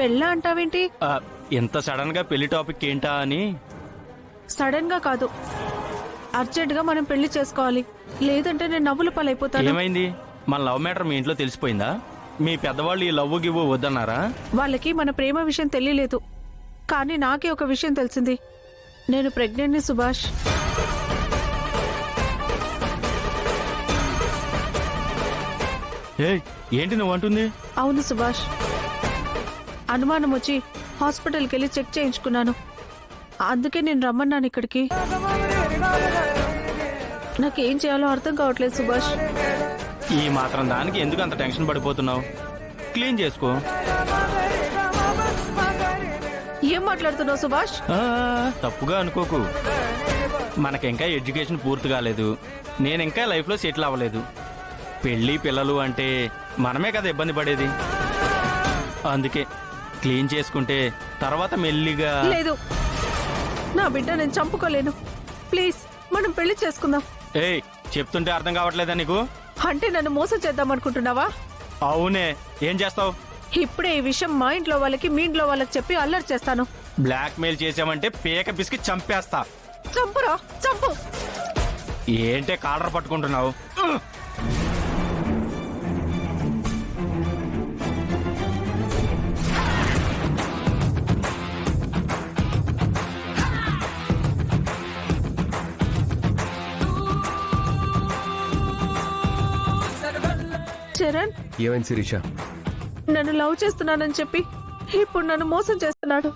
పెళ్ళా అంటావేంటి? ఎంత సడన్ గా పెళ్లి టాపిక్ ఏంటా అని. సడన్ గా కాదు, అర్జెంట్ గా మనం పెళ్లి చేసుకోవాలి, లేదంటే నేను నవ్వుల పాలైపోతాను. ఏమైంది? మన లవ్ మ్యాటర్ మీ ఇంట్లో తెలిసిపోయిందా? మీ పెద్దవాళ్ళు ఈ లవ్ గివ్వు వద్దన్నారా? వాళ్ళకి మన ప్రేమ విషయం తెలియలేదు, కానీ నాకే ఒక విషయం తెలిసింది. నేను ప్రెగ్నెంట్ ని సుభాష్. ఏంటి నువ్వు అంటుంది? అవును సుభాష్, అనుమానం వచ్చి హాస్పిటల్కి వెళ్ళి చెక్ చేయించుకున్నాను. అందుకే నేను రమ్మన్నాను ఇక్కడికి. నాకేం చేయాలో అర్థం కావట్లేదు సుభాష్. ఈ మాత్రం దానికి ఎందుకు అంత టెన్షన్ పడిపోతున్నావు? క్లీన్ చేసుకో. ఏం మాట్లాడుతున్నావు సుభాష్? తప్పుగా అనుకోకు. మనకింకా ఎడ్యుకేషన్ పూర్తి కాలేదు, నేనింకా లైఫ్లో సెటిల్ అవ్వలేదు. పెళ్ళి పిల్లలు అంటే మనమే కదా ఇబ్బంది పడేది. అందుకే క్లీన్ చేసుకుంటే తర్వాత మెల్లిగా. లేదు, నా బిడ్డ నేను చంపుకోలేను. ప్లీజ్ మనం పెళ్లి చేసుకుందాం. చెప్తుంటే అర్థం కావట్లేదా నీకు? అంటే నన్ను మోసం చేద్దాం అనుకుంటున్నావా? అవునే, ఏం చేస్తావు? ఇప్పుడే ఈ విషయం మా ఇంట్లో వాళ్ళకి, మీ ఇంట్లో వాళ్ళకి చెప్పి అల్లరి చేస్తాను. బ్లాక్ మెయిల్ చేసామంటే పేక పిసికి చంపేస్తా. చంపురా, చంపు. ఏంటే కాలర్ పట్టుకుంటున్నావు? చరణ్, ఏమైంది శిరీష? నన్ను లవ్ చేస్తున్నానని చెప్పి ఇప్పుడు నన్ను మోసం చేస్తున్నాడు.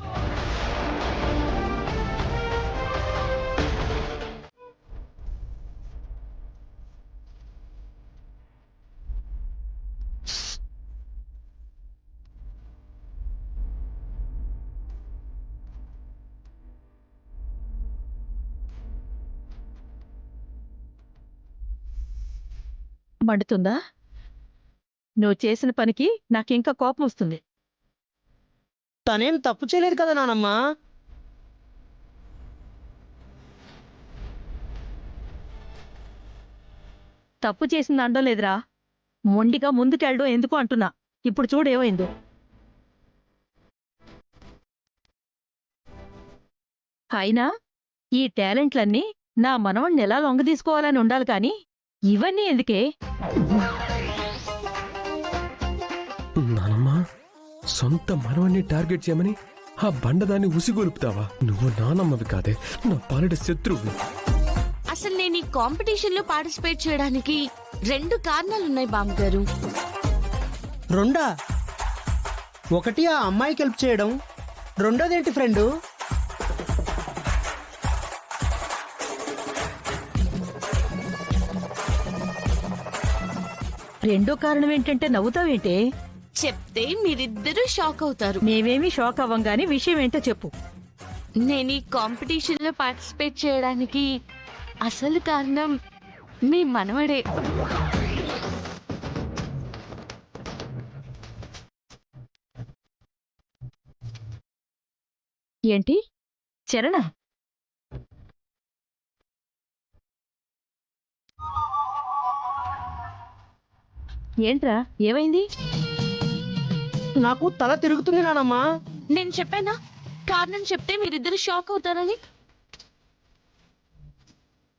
మండుతుందా? నువ్వు చేసిన పనికి నాకింకా కోపం వస్తుంది. తనేం తప్పు చేయలేదు కదా నానమ్మా. తప్పు చేసింది అండో లేదురా, మొండిగా ముందుకెళ్ళడం ఎందుకు అంటున్నా. ఇప్పుడు చూడేమైందో. అయినా ఈ టాలెంట్లన్నీ నా మనవణ్ణి ఎలా లొంగదీసుకోవాలని ఉండాలి కానీ ఇవన్నీ ఎందుకే? నానమ్మా, సొంత మనవన్ని టార్గెట్ చేయమని ఆ బండదాన్ని ఉసిగొలుపుతావా? నువ్వు నానమ్మవి కాదే, నా పాలిట శత్రువు. అసలు నేను ఈ కాంపిటీషన్ లో పార్టిసిపేట్ చేయడానికి 2 కారణాలున్నాయి బామ్మగారు. రెండా? ఒకటి ఆ అమ్మాయికి హెల్ప్ చేయడం, రెండోదేంటి ఫ్రెండు? రెండో కారణం ఏంటంటే నవ్వుతావేంటే? చెప్తే మీరిద్దరూ షాక్ అవుతారు. మేమేమీ షాక్ అవ్వం గాని విషయం ఏంటో చెప్పు. నేను ఈ కాంపిటీషన్ లో పార్టిసిపేట్ చేయడానికి అసలు కారణం మీ మనవడే. ఏంటి చరణ? ఏంట్రా, ఏమైంది? నాకు తల తిరుగుతుంది నానమ్మా. నేను చెప్పానా కారణం చెప్తే మీరిద్దరు షాక్ అవుతారని?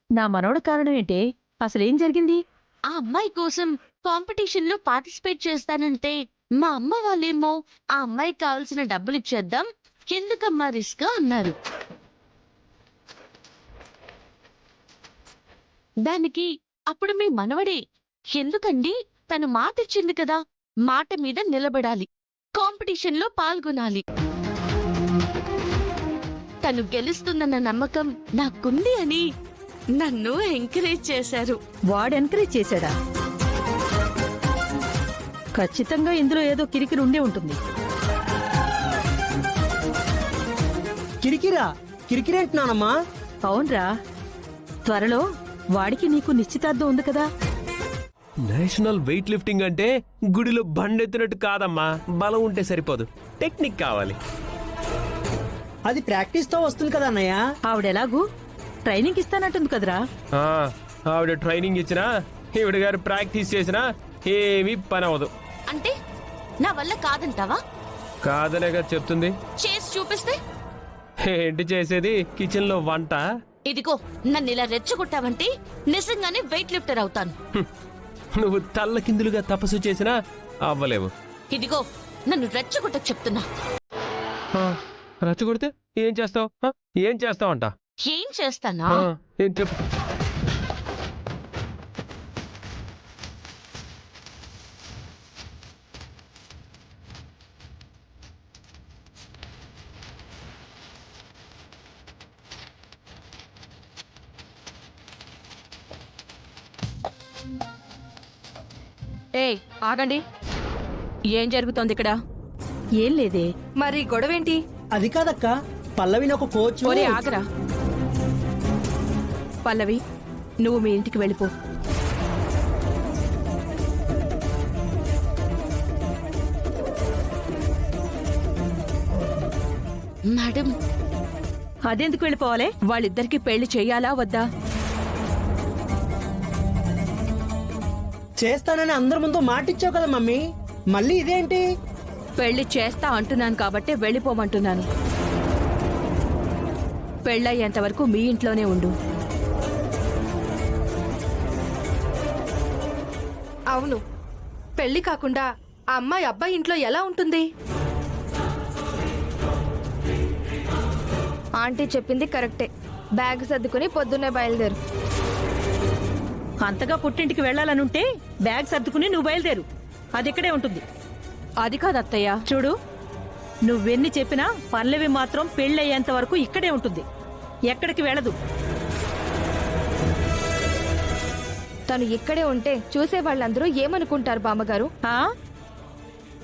నా మనవడు కారణం ఏంటే? అసలేం జరిగింది? ఆ అమ్మాయి కోసం కాంపిటీషన్ లో పార్టిసిపేట్ చేస్తానంటే మా అమ్మ వాళ్ళేమో ఆ అమ్మాయికి కావాల్సిన డబ్బులు ఇచ్చేద్దాం, ఎందుకమ్మా రిస్క్ అన్నారు. దానికి అప్పుడు మీ మనవడే, ఎందుకండి తను మాట ఇచ్చింది కదా, మాట మీద నిలబడాలి, కాంపిటీషన్ లో పాల్గొనాలి, తను గెలుస్తుందన్న నమ్మకం నాకుంది అని నన్ను ఎంకరేజ్ చేశారు. వాడు ఎంకరేజ్ చేశాడా? ఖచ్చితంగా ఇందులో ఏదో కిరికిరి ఉండే ఉంటుంది. కిరికిరా? కిరికిరేంటి నానమ్మా? అవునరా, త్వరలో వాడికి నీకు నిశ్చితార్థం ఉంది కదా. నేషనల్ వెయిట్ లిఫ్టింగ్ అంటే గుడిలో బండెత్తినట్టు కాదమ్మా, బలం ఉంటే సరిపోదు, టెక్నిక్ కావాలి. అది ప్రాక్టీస్ తో వస్తుంది కదా అన్నయ్య. ఆవిడెలాగూ ట్రైనింగ్ ఇస్తానంటుంది కదరా. ఆవిడ ట్రైనింగ్ ఇచ్చినా ఈవిడ గారు ప్రాక్టీస్ చేసినా ఏమీ పని అవ్వదు. అంటే నా వల్ల కాదంటావా? కాదనేగా చెప్తుంది. చేసి చూపిస్తే? ఏంటి చేసేది? కిచెన్ లో వంట. ఇదిగో నన్ను ఇలా రెచ్చగొట్టావంటే నిజంగానే వెయిట్ లిఫ్టర్ అవుతాను. నువ్వు తల్లకిందులుగా తపస్సు చేసినా అవ్వలేవు. ఇదిగో నన్ను రెచ్చగొట్ట చెప్తున్నా. రచ్చగొడితే ఏం చేస్తావు? ఏం చేస్తావంట? ఏం చేస్తానా? ఏం చెప్పు. ఏయ్ ఆగండి, ఏం జరుగుతోంది ఇక్కడ? ఏం లేదే. మరి గొడవేంటి? అది కాదక్క, పల్లవిని ఒక కోచ్ ఒరే ఆగరా. పల్లవి, నువ్వు మీ ఇంటికి వెళ్ళిపో. మేడం, అదెందుకు వెళ్ళిపోవాలి? వాళ్ళిద్దరికి పెళ్లి చెయ్యాలా వద్దా? చేస్తానని అందరి ముందు మాటిచ్చావు కదా మమ్మీ, మళ్ళీ ఇదేంటి? పెళ్లి చేస్తా అంటున్నాను కాబట్టి వెళ్ళిపోమంటున్నాను. పెళ్ళయ్యేంత వరకు మీ ఇంట్లోనే ఉండు. అవును, పెళ్లి కాకుండా ఆ అమ్మాయి అబ్బాయి ఇంట్లో ఎలా ఉంటుంది? ఆంటీ చెప్పింది కరెక్టే. బ్యాగ్ సర్దుకుని పొద్దున్నే బయలుదేరు. అంతగా పుట్టింటికి వెళ్ళాలనుంటే బ్యాగ్ సర్దుకుని నువ్వు బయలుదేరు. అది ఇక్కడే ఉంటుంది. అది కాదు అత్తయ్య. చూడు, నువ్వెన్ని చెప్పినా పల్లవి మాత్రం పెళ్ళయ్యేంత వరకు ఇక్కడే ఉంటుంది, ఎక్కడికి వెళ్ళదు. తను ఇక్కడే ఉంటే చూసే వాళ్ళందరూ ఏమనుకుంటారు బామ్మగారు? ఆ?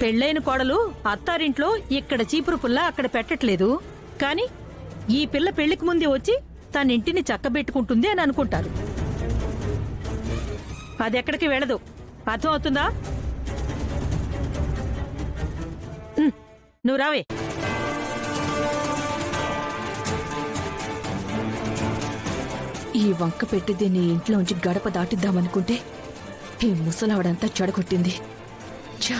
పెళ్ళైన కోడలు అత్తారింట్లో ఇక్కడ చీపురు పుల్ల అక్కడ పెట్టట్లేదు, కానీ ఈ పిల్ల పెళ్లికి ముందే వచ్చి తన ఇంటిని చక్కబెట్టుకుంటుంది అని అనుకుంటారు. అది ఎక్కడికి వెళ్ళదు. అర్థం అవుతుందా? నువ్వు రావే. ఈ వంక పెట్టింది నీ ఇంట్లోంచి గడప దాటిద్దామనుకుంటే ఈ ముసలావిడంతా చెడగొట్టింది. ఛా!